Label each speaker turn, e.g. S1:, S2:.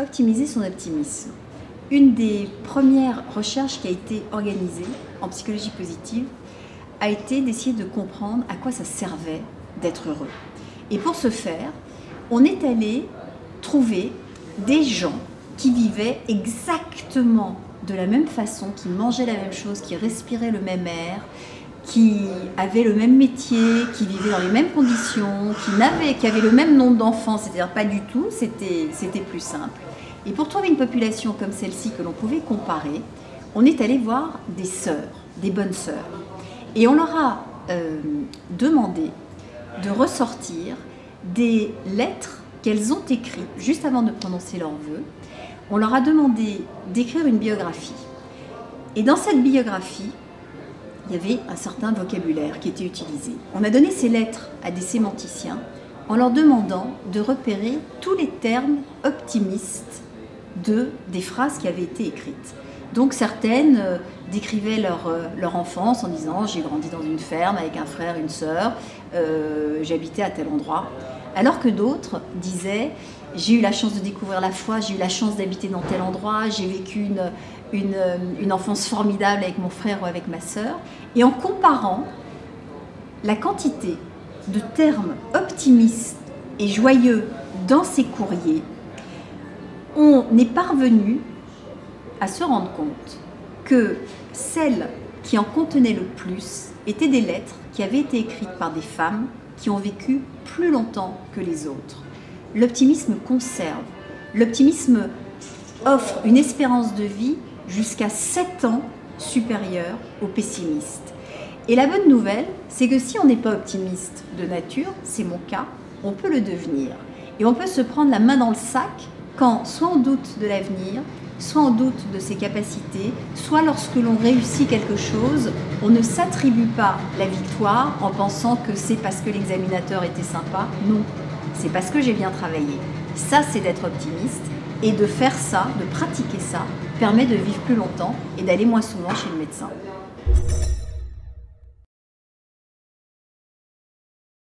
S1: Optimiser son optimisme. Une des premières recherches qui a été organisée en psychologie positive a été d'essayer de comprendre à quoi ça servait d'être heureux. Et pour ce faire, on est allé trouver des gens qui vivaient exactement de la même façon, qui mangeaient la même chose, qui respiraient le même air, qui avaient le même métier, qui vivaient dans les mêmes conditions, qui avaient le même nombre d'enfants, c'est-à-dire pas du tout, c'était plus simple. Et pour trouver une population comme celle-ci que l'on pouvait comparer, on est allé voir des sœurs, des bonnes sœurs. Et on leur a demandé de ressortir des lettres qu'elles ont écrites juste avant de prononcer leurs vœux. On leur a demandé d'écrire une biographie. Et dans cette biographie, il y avait un certain vocabulaire qui était utilisé. On a donné ces lettres à des sémanticiens en leur demandant de repérer tous les termes optimistes des phrases qui avaient été écrites. Donc certaines décrivaient leur enfance en disant « j'ai grandi dans une ferme avec un frère, une sœur, j'habitais à tel endroit ». Alors que d'autres disaient « j'ai eu la chance de découvrir la foi, j'ai eu la chance d'habiter dans tel endroit, j'ai vécu une enfance formidable avec mon frère ou avec ma sœur ». Et en comparant la quantité de termes optimistes et joyeux dans ces courriers, on est parvenu à se rendre compte que celles qui en contenaient le plus étaient des lettres qui avaient été écrites par des femmes qui ont vécu plus longtemps que les autres. L'optimisme conserve. L'optimisme offre une espérance de vie jusqu'à 7 ans supérieure au pessimiste. Et la bonne nouvelle, c'est que si on n'est pas optimiste de nature, c'est mon cas, on peut le devenir. Et on peut se prendre la main dans le sac quand soit on doute de l'avenir, soit on doute de ses capacités, soit lorsque l'on réussit quelque chose, on ne s'attribue pas la victoire en pensant que c'est parce que l'examinateur était sympa. Non, c'est parce que j'ai bien travaillé. Ça, c'est d'être optimiste. Et de faire ça, de pratiquer ça, permet de vivre plus longtemps et d'aller moins souvent chez le médecin.